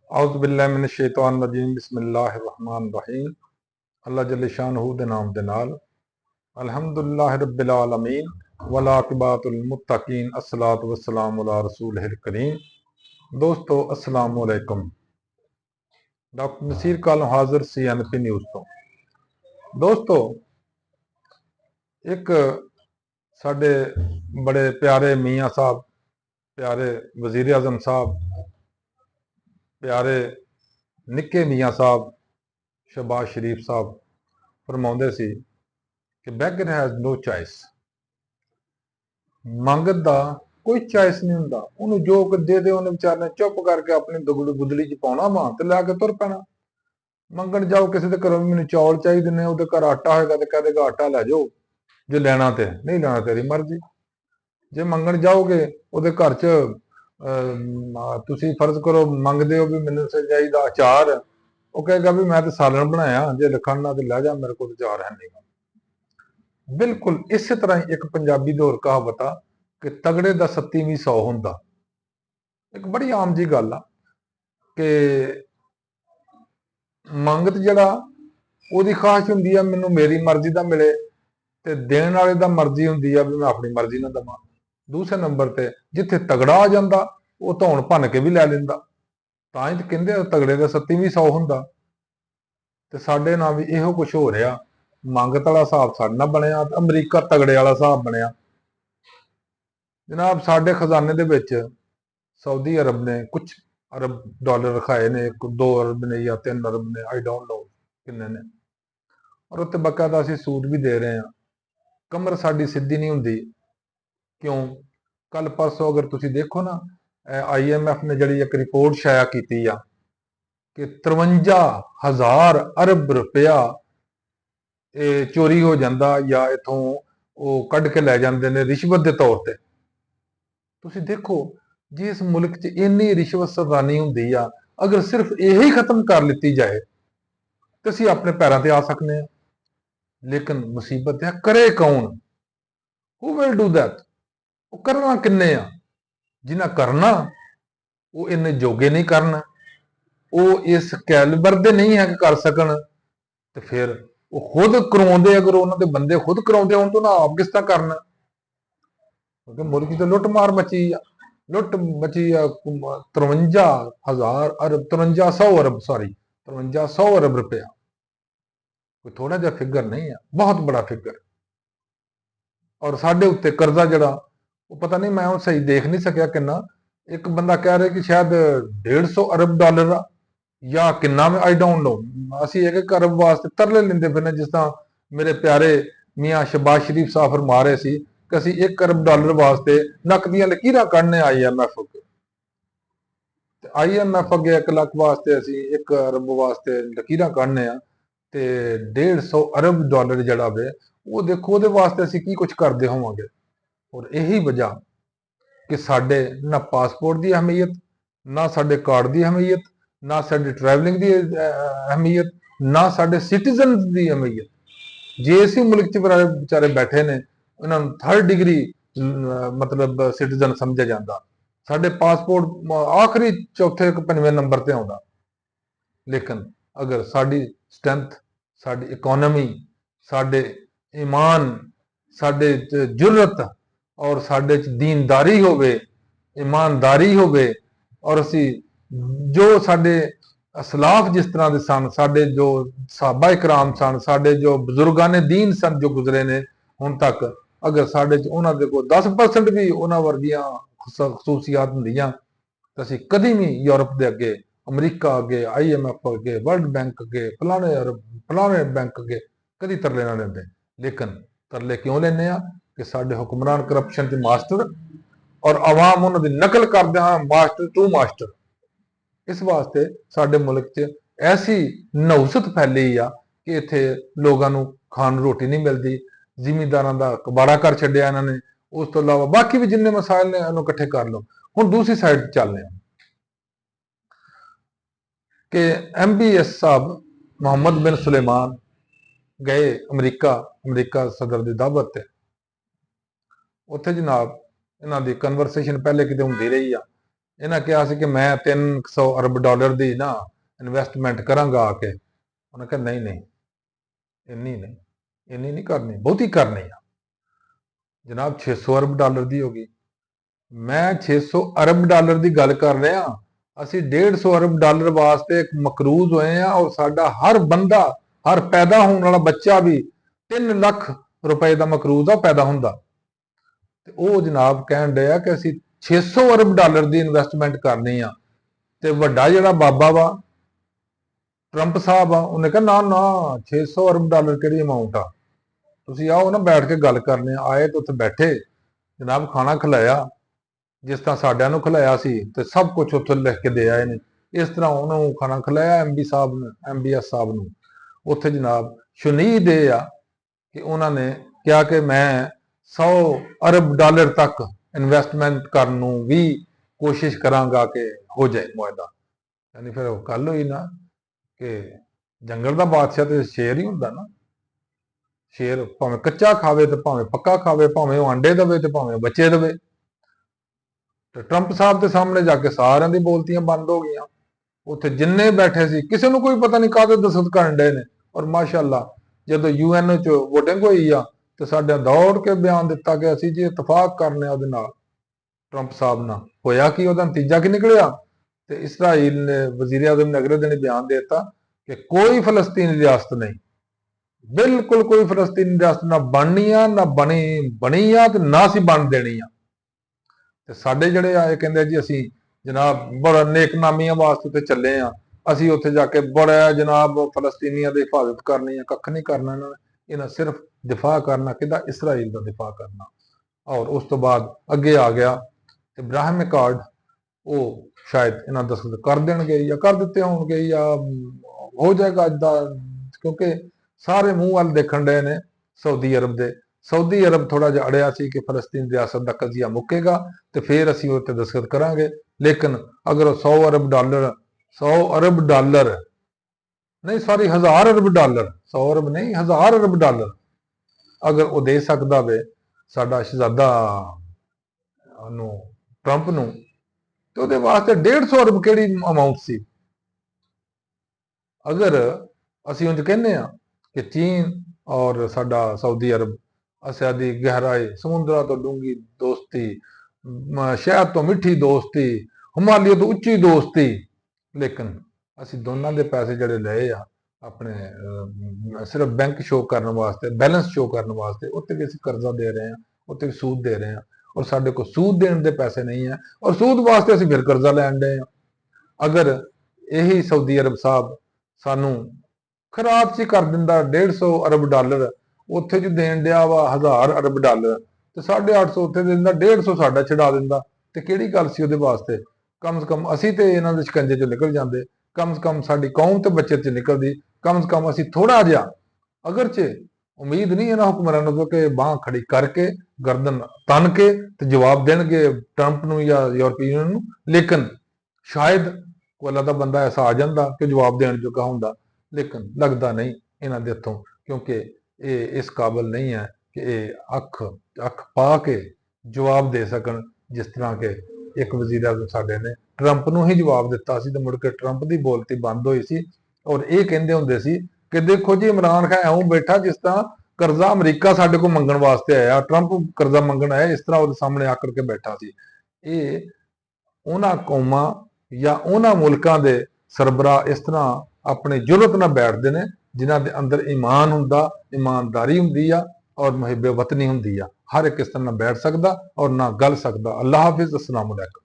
औज़ुबिल्लाहि मिनश्शैतानिर्रजीम बिस्मिल्लाहिर्रहमानिर्रहीम। अल्लाह जल्ल शानहू दे नाम दे नाल अल्हम्दुलिल्लाहि रब्बिल आलमीन वल आक़िबतुल मुत्तकीन अस्सलातु वस्सलामु अला रसूलिहिल करीम। दोस्तों अस्सलामु अलैकुम। डॉक्टर नसीर कालम हाजिर CNP न्यूज़ तो। दोस्तों एक साडे बड़े प्यारे मियाँ साहब, प्यारे वज़ीर आज़म साहब, प्यारे निक्के मियाँ साहब शहबाज शरीफ साहब फरमाउंदे सी कि बैगर हैज़ नो चॉइस। मंगत दा कोई चॉइस नहीं हुंदा, उन्हें जो कुछ दे दे उन्हें बेचारे ने चुप करके अपनी गुदली च पाउणा वा ते लैके तुर पैना। मंगण जाओ किसी दे घरों मैनूं चौल चाहिए ने, उहदे घर आटा होएगा तो कह देगा आटा लै जाओ, जो लैना ते नहीं लैना तेरी मर्जी। जे मंगण जाओगे उहदे घर च तुसीं फर्ज करो मंगदे हो भी मैनूं चाहिदा अचार, वो कहेगा भी मैं तो सालन बनाया, जे खाना तो लै जा, मेरे को अचार है नहीं। बिल्कुल इस तरह ही एक पंजाबी दी होर कहावत आ कि तगड़े दा 37ਵੀਂ 100 हुंदा। एक बड़ी आम जी गल आ कि मंगत जिहड़ा ओहदी ख्वाहिश हुंदी आ मैनूं मेरी मर्जी दा मिले, ते देण वाले दा मर्जी हुंदी आ भी मैं अपनी मर्जी नाल दवां। दूसरे नंबर ते जिथे तगड़ा आ जांदा वो धौण भन्न के भी लै लैंदा, तां ही कहंदे तगड़े दा 37ਵੀਂ 100 हुंदा। ते साडे नाल भी इहो कुछ हो रिहा, मंगत वाला हिसाब साडे नाल बणिया ते अमरीका तगड़े वाला हिसाब बणिया। जनाब साडे खजाने दे विच सऊदी अरब ने कुछ अरब डॉलर रखाए ने, 2 अरब ने या 3 अरब ने, आई डोंट नो किन्ने ने, और उत्ते बकायदा असीं सूट भी दे रहे हैं। कमर साडी सीधी नहीं हुंदी। क्यों? कल परसों अगर तुसीं देखो ना, IMF ने जिहड़ी एक रिपोर्ट शाया कीती आ कि 53,000 अरब रुपया चोरी हो जाता या इथों वो कढ़ के लै जांदे ने रिश्वत के तौर पर। तुसीं देखो जिस मुल्क च इन्नी रिश्वत सदानी हुंदी आ, अगर सिर्फ यही खत्म कर लिती जाए तो असीं अपने पैरों ते आ सकने हैं। लेकिन मुसीबत है करे कौन? Who will do that? वो करना किन्ने आ? जिन्हें करना वो इन्ने जोगे नहीं करना, वो इस कैलिबर दे नहीं है कि कर सकन, तो फिर वो खुद करवाउंदे, अगर उन्होंने बंदे खुद करवाउंदे होण तो ना आप किस तरह करना? क्योंकि मुल्क च लुट मार मची आ, लुट मची आ 53,000 अरब 5300 अरब सॉरी 5300 अरब रुपया। कोई थोड़ा जिहा फिगर नहीं है, बहुत बड़ा फिगर। और साढ़े उत्ते कर्जा जड़ा वो पता नहीं, मैं हूँ सही देख नहीं सकिया किन्ना, एक बंदा कह रहा कि शायद 150 अरब डॉलर आ या किन्ना, में आई डोंट नो। असीं एक अरब वास्ते तरले लेंदे फिरने, जिस तरह मेरे प्यारे मियाँ शहबाज शरीफ साहब फरमा रहे सी कि असीं 1 अरब डॉलर वास्ते नक दियां लकीरां कढने IMF अगे। IMF अगे 1 लाख वास्ते असीं 1 अरब वास्ते लकीरां कढने आ, ते 150 अरब डॉलर जड़ा वे वो देखो ਉਹਦੇ वास्ते ਅਸੀਂ ਕੀ ਕੁਝ ਕਰਦੇ ਹੋਵਾਂਗੇ। और यही वजह कि साडे ना पासपोर्ट की अहमियत, ना साडे कार्ड की अहमियत, ना साडी ट्रैवलिंग की अहमियत, ना साडे सिटीजन की अहमियत। जे इसी मुल्क च बेचारे बैठे ने, इन्हां नूं 3rd डिग्री मतलब सिटीजन समझिया जांदा। साडे पासपोर्ट आखिरी चौथे 5वें नंबर ते आउंदा। लेकिन अगर साडी स्ट्रेंथ, साडी इकोनॉमी, साडे ईमान, साडे जुर्रत और साडे च दीनदारी होवे, ईमानदारी होवे, और असी जो साडे असलाफ जिस तरह के सन, साडे जो सहाबा इकराम सन, साडे जो बुजुर्गां ने दीन सन जो गुजरे ने हुण तक, अगर साडे च उन्हां दे कोल 10% भी उन्हां वर्गियां खसूसियात हुंदियां तो असीं कदी भी यूरोप के अगे, अमरीका अगे, IMF अगे, वर्ल्ड बैंक अगे, फलाने अरब फलाने बैंक अगे कदी तरले ना लेंदे। लेकिन तरले क्यों लेने आ कि साडे हुक्मरान करप्शन च मास्टर और आवाम उन्हां दी नकल करदे हां, मास्टर टू मास्टर। इस वास्ते साडे मुल्क च ऐसी नहुसत फैली आ कि इत्थे लोगां नूं खाण नूं रोटी नहीं मिलदी, जिमींदारां दा कबाड़ा कर छड्डिया इन्हां ने। उस तो इलावा बाकी भी जिन्ने मसाइल ने इन्हूं इकट्ठे कर लो। हुण दूसरी साइड चलने आ कि MBS साहब मोहम्मद बिन सुलेमान गए अमरीका, अमरीका सदर की दावत ते। उत्थे जनाब इन्हां दी कन्वरसेशन पहले किते हुंदी रही आ ਇਹਨਾਂ ਕਿਹਾ ਸੀ ਕਿ ਮੈਂ 300 ਅਰਬ ਡਾਲਰ ਦੀ ਨਾ ਇਨਵੈਸਟਮੈਂਟ ਕਰਾਂਗਾ ਆ ਕੇ। ਉਹਨੇ ਕਿਹਾ ਨਹੀਂ ਨਹੀਂ, ਇੰਨੀ ਨਹੀਂ ਕਰਨੀ, ਬਹੁਤੀ ਕਰਨੀ ਆ ਜਨਾਬ। 600 ਅਰਬ ਡਾਲਰ ਦੀ ਹੋ ਗਈ। ਮੈਂ 600 ਅਰਬ ਡਾਲਰ ਦੀ ਗੱਲ ਕਰ ਰਿਹਾ। ਅਸੀਂ 150 ਅਰਬ ਡਾਲਰ ਵਾਸਤੇ ਮਕਰੂਜ਼ ਹੋਏ ਆ, ਔਰ ਸਾਡਾ ਹਰ ਬੰਦਾ, ਹਰ ਪੈਦਾ ਹੋਣ ਵਾਲਾ ਬੱਚਾ ਵੀ 3 ਲੱਖ ਰੁਪਏ ਦਾ ਮਕਰੂਜ਼ ਆ ਪੈਦਾ ਹੁੰਦਾ। ਤੇ ਉਹ ਜਨਾਬ ਕਹਿਣ ਡਿਆ ਕਿ ਅਸੀਂ 600 ਅਰਬ ਡਾਲਰ ਦੀ ਇਨਵੈਸਟਮੈਂਟ ਕਰਨੀ ਆ। ਤੇ ਵੱਡਾ ਜਿਹੜਾ ਬਾਬਾ ਵਾ ਟਰੰਪ ਸਾਹਿਬ ਆ, ਉਹਨੇ ਕਿਹਾ ਨਾ ਨਾ, 600 ਅਰਬ ਡਾਲਰ ਕਿਹੜੀ ਅਮਾਊਂਟ ਆ, ਤੁਸੀਂ ਆਓ ਨਾ ਬੈਠ ਕੇ ਗੱਲ ਕਰਨੇ ਆ। ਆਏ ਤੇ ਉੱਥੇ ਬੈਠੇ, ਜਨਾਬ ਖਾਣਾ ਖਿਲਾਇਆ ਜਿਸ ਤਰ੍ਹਾਂ ਸਾਡਿਆਂ ਨੂੰ ਖਿਲਾਇਆ ਸੀ, ਤੇ ਸਭ ਕੁਝ ਉੱਥੇ ਲਿਖ ਕੇ ਦੇ ਆਏ ਨੇ। ਇਸ ਤਰ੍ਹਾਂ ਉਹਨੂੰ ਖਾਣਾ ਖਿਲਾਇਆ ਐਮਬੀ ਸਾਹਿਬ ਨੂੰ, ਐਮਬੀਐਸ ਸਾਹਿਬ ਨੂੰ। ਉੱਥੇ ਜਨਾਬ ਸ਼ੁਨੀਦ ਇਹ ਆ ਕਿ ਉਹਨਾਂ ਨੇ ਕਿਹਾ ਕਿ ਮੈਂ 100 ਅਰਬ ਡਾਲਰ ਤੱਕ ਇਨਵੈਸਟਮੈਂਟ ਕਰਨ ਨੂੰ ਵੀ ਕੋਸ਼ਿਸ਼ ਕਰਾਂਗਾ ਕਿ ਹੋ ਜਾਏ ਮੁਆਹਦਾ। ਯਾਨੀ ਫਿਰ ਉਹ ਗੱਲ ਹੋਈ ਨਾ ਕਿ ਜੰਗਲ ਦਾ ਬਾਦਸ਼ਾਹ ਤੇ ਸ਼ੇਰ ਹੀ ਹੁੰਦਾ ਨਾ। ਸ਼ੇਰ ਭਾਵੇਂ ਕੱਚਾ ਖਾਵੇ ਤੇ ਭਾਵੇਂ ਪੱਕਾ ਖਾਵੇ, ਭਾਵੇਂ ਉਹ ਆਂਡੇ ਦੇਵੇ ਤੇ ਭਾਵੇਂ ਬੱਚੇ ਦੇਵੇ। ਤੇ ਟਰੰਪ ਸਾਹਿਬ ਦੇ ਸਾਹਮਣੇ ਜਾ ਕੇ ਸਾਰਿਆਂ ਦੀ ਬੋਲਤੀਆਂ ਬੰਦ ਹੋ ਗਈਆਂ। ਉੱਥੇ ਜਿੰਨੇ ਬੈਠੇ ਸੀ ਕਿਸੇ ਨੂੰ ਕੋਈ ਪਤਾ ਨਹੀਂ ਕਾਹਦੇ ਦਸਤ ਕਰਨ ਡੇ ਨੇ। ਔਰ ਮਾਸ਼ਾਅੱਲਾ ਜਦੋਂ ਯੂਐਨ ਚ ਵੋਟਿੰਗ ਹੋਈ ਆ ਤੇ ਸਾਡੇ ਦੌੜ ਕੇ ਬਿਆਨ ਦਿੱਤਾ ਕਿ ਅਸੀਂ ਜੀ ਇਤਫਾਕ ਕਰਨੇ ਉਹਦੇ ਨਾਲ, ਟਰੰਪ ਸਾਹਿਬ ਨਾਲ। ਹੋਇਆ ਕੀ, ਉਹਦਾ ਨਤੀਜਾ ਕੀ ਨਿਕਲਿਆ? ਤੇ ਇਸਰਾਈਲ ਨੇ ਵਜ਼ੀਰ ਆਜ਼ਮ ਨੇ ਅਗਲੇ ਦਿਨ ਬਿਆਨ ਦੇ ਦਿੱਤਾ ਕਿ ਕੋਈ ਫਲਸਤੀਨੀ ਰਿਆਸਤ ਨਹੀਂ, ਬਿਲਕੁਲ ਕੋਈ ਫਲਸਤੀਨੀ ਰਿਆਸਤ ਨਾ ਬਣਨੀ ਆ, ਨਾ ਬਣੀ ਆ, ਤੇ ਨਾ ਅਸੀਂ ਬਣ ਦੇਣੀ ਆ। ਤੇ ਸਾਡੇ ਜਿਹੜੇ ਆਏ ਕਹਿੰਦੇ ਜੀ ਅਸੀਂ ਜਨਾਬ ਬੜਾ ਨੇਕਨਾਮੀਆਂ ਵਾਸਤੇ ਤੇ ਚੱਲੇ ਆ, ਅਸੀਂ ਉੱਥੇ ਜਾ ਕੇ ਬੜਾ ਜਨਾਬ ਫਲਸਤੀਨੀਆਂ ਦੀ ਹਿਫਾਜ਼ਤ ਕਰਨੀ ਆ। ਕੱਖ ਨਹੀਂ ਕਰਨਾ ਇਹਨਾਂ ਨੇ, ਇਹਨਾਂ ਸਿਰਫ ਦਿਫਾ ਕਰਨਾ, ਕਿਹਦਾ? ਇਸਰਾਈਲ ਦਾ ਦਿਫਾ ਕਰਨਾ। ਔਰ ਉਸ ਤੋਂ ਬਾਅਦ ਅੱਗੇ ਆ ਗਿਆ ਇਬਰਾਹਿਮ ਅਕਾਰਡ, ਉਹ ਸ਼ਾਇਦ ਇਹਨਾਂ ਦਸਤਖਤ ਕਰ ਦੇਣਗੇ ਜਾਂ ਕਰ ਦਿੱਤੇ ਹੋਣਗੇ ਜਾਂ ਹੋ ਜਾਏਗਾ ਇਦਾਂ, ਕਿਉਂਕਿ ਸਾਰੇ ਮੂੰਹ ਵੱਲ ਦੇਖਣ ਡਏ ਨੇ ਸਾਊਦੀ ਅਰਬ ਦੇ। ਸਾਊਦੀ ਅਰਬ ਥੋੜਾ ਜਿਹਾ ਅੜਿਆ ਸੀ ਕਿ ਫਲਸਤੀਨ ਰਿਆਸਤ ਦਾ ਕਜ਼ੀਆ ਮੁੱਕੇਗਾ ਤੇ ਫਿਰ ਅਸੀਂ ਉੱਤੇ ਦਸਤਖਤ ਕਰਾਂਗੇ। ਲੇਕਿਨ ਅਗਰ 100 ਅਰਬ ਡਾਲਰ ਨਹੀਂ, ਸੌਰੀ 1000 ਅਰਬ ਡਾਲਰ, 100 ਅਰਬ ਨਹੀਂ 1000 ਅਰਬ ਡਾਲਰ ਅਗਰ ਉਹ ਦੇ ਸਕਦਾ ਵੇ ਸਾਡਾ ਸ਼ਹਿਜ਼ਾਦਾ ਨੂੰ, ਟਰੰਪ ਨੂੰ, ਤੇ ਉਹਦੇ ਵਾਸਤੇ 150 ਅਰਬ ਕਿਹੜੀ ਅਮਾਉਂਟ ਸੀ। ਅਗਰ ਅਸੀਂ ਉਂਝ ਕਹਿੰਦੇ ਆ ਕਿ ਚੀਨ ਔਰ ਸਾਡਾ ਸਾਊਦੀ ਅਰਬ ਅਸਿਆ ਦੀ ਗਹਿਰਾਈ, ਸਮੁੰਦਰਾਂ ਤੋਂ ਡੂੰਗੀ ਦੋਸਤੀ, ਸ਼ਹਿਦ ਤੋਂ ਮਿੱਠੀ ਦੋਸਤੀ, ਹਿਮਾਲਿਆ ਤੋਂ ਉੱਚੀ ਦੋਸਤੀ, ਲੇਕਿਨ ਅਸੀਂ ਦੋਨਾਂ ਦੇ ਪੈਸੇ ਜਿਹੜੇ ਲਏ ਆ ਆਪਣੇ ਸਿਰਫ ਬੈਂਕ ਸ਼ੋਅ ਕਰਨ ਵਾਸਤੇ, ਬੈਲੈਂਸ ਸ਼ੋਅ ਕਰਨ ਵਾਸਤੇ, ਉੱਤੇ ਵੀ ਅਸੀਂ ਕਰਜ਼ਾ ਦੇ ਰਹੇ ਹਾਂ, ਉੱਤੇ ਵੀ ਸੂਦ ਦੇ ਰਹੇ ਹਾਂ। ਔਰ ਸਾਡੇ ਕੋਲ ਸੂਦ ਦੇਣ ਦੇ ਪੈਸੇ ਨਹੀਂ ਹੈ, ਔਰ ਸੂਦ ਵਾਸਤੇ ਅਸੀਂ ਫਿਰ ਕਰਜ਼ਾ ਲੈਣ ਡਏ ਹਾਂ। ਅਗਰ ਇਹੀ ਸਾਊਦੀ ਅਰਬ ਸਾਹਿਬ ਸਾਨੂੰ ਖਰਾਬ ਚ ਕਰ ਦਿੰਦਾ 150 ਅਰਬ ਡਾਲਰ, ਉੱਥੇ ਜੋ ਦੇਣ ਡਿਆ ਵਾ 1000 ਅਰਬ ਡਾਲਰ, ਤੇ 850 ਉੱਥੇ ਦੇ ਦਿੰਦਾ, 150 ਸਾਡਾ ਛਡਾ ਦਿੰਦਾ, ਤੇ ਕਿਹੜੀ ਗੱਲ ਸੀ ਉਹਦੇ ਵਾਸਤੇ? ਕਮ ਸੇ ਕਮ ਅਸੀਂ ਤੇ ਇਹਨਾਂ ਦੇ ਸ਼ਿਕੰਜੇ ਚੋਂ ਨਿਕਲ ਜਾਂਦੇ, ਕਮ ਸੇ ਕਮ ਸਾਡੀ ਕੌਮ ਤੇ ਬੱਚਤ ਚ ਨਿਕਲਦੀ, ਕਮ ਸੇ ਕਮ ਅਸੀਂ ਥੋੜਾ ਜਿਹਾ, ਅਗਰਚੇ ਉਮੀਦ ਨਹੀਂ ਇਹਨਾਂ ਹੁਕਮਰਾਨਾਂ ਤੋਂ ਕਿ ਬਾਹ ਖੜੀ ਕਰਕੇ ਗਰਦਨ ਤਨ ਕੇ ਤੇ ਜਵਾਬ ਦੇਣਗੇ ਟਰੰਪ ਨੂੰ ਜਾਂ ਯੂਰਪੀਅਨ ਨੂੰ, ਲੇਕਿਨ ਸ਼ਾਇਦ ਕੋਈ ਅੱਲਾ ਦਾ ਬੰਦਾ ਐਸਾ ਆ ਜਾਂਦਾ ਕਿ ਜਵਾਬ ਦੇਣ ਜੋਗਾ ਹੁੰਦਾ। ਲੇਕਿਨ ਲੱਗਦਾ ਨਹੀਂ ਇਹਨਾਂ ਦੇ ਹੱਥੋਂ, ਕਿਉਂਕਿ ਇਹ ਇਸ ਕਾਬਲ ਨਹੀਂ ਹੈ ਕਿ ਇਹ ਅੱਖ ਪਾ ਕੇ ਜਵਾਬ ਦੇ ਸਕਣ। ਜਿਸ ਤਰ੍ਹਾਂ ਕਿ ਇੱਕ ਵਜ਼ੀਰ ਆਜ਼ਮ ਸਾਡੇ ਨੇ ਟਰੰਪ ਨੂੰ ਹੀ ਜਵਾਬ ਦਿੱਤਾ ਸੀ ਤੇ ਮੁੜ ਕੇ ਟਰੰਪ ਦੀ ਬੋਲਤੀ ਬੰਦ ਹੋਈ ਸੀ। ਔਰ ਇਹ ਕਹਿੰਦੇ ਹੁੰਦੇ ਸੀ ਕਿ ਦੇਖੋ ਜੀ ਇਮਰਾਨ ਖਾਨ ਐਉਂ ਬੈਠਾ ਜਿਸ ਤਰ੍ਹਾਂ ਕਰਜ਼ਾ ਅਮਰੀਕਾ ਸਾਡੇ ਕੋਲ ਮੰਗਣ ਵਾਸਤੇ ਆਇਆ, ਟਰੰਪ ਕਰਜ਼ਾ ਮੰਗਣ ਆਇਆ, ਇਸ ਤਰ੍ਹਾਂ ਉਹਦੇ ਸਾਹਮਣੇ ਆਕੜ ਕੇ ਬੈਠਾ ਸੀ। ਇਹ ਉਹਨਾਂ ਕੌਮਾਂ ਜਾਂ ਉਹਨਾਂ ਮੁਲਕਾਂ ਦੇ ਸਰਬਰਾਹ ਇਸ ਤਰ੍ਹਾਂ ਆਪਣੇ ਜੁਰਅਤ ਨਾਲ ਬੈਠਦੇ ਨੇ ਜਿਨ੍ਹਾਂ ਦੇ ਅੰਦਰ ਈਮਾਨ ਹੁੰਦਾ, ਇਮਾਨਦਾਰੀ ਹੁੰਦੀ ਆ, ਔਰ ਮੁਹਿੱਬੇ ਵਤਨੀ ਹੁੰਦੀ ਆ। ਹਰ ਇੱਕ ਇਸ ਤਰ੍ਹਾਂ ਨਾਲ ਬੈਠ ਸਕਦਾ ਔਰ ਨਾ ਗੱਲ ਸਕਦਾ। ਅੱਲਾਹ ਹਾਫਿਜ਼, ਅਸਲਾਮ ਅਲੈਕੁਮ।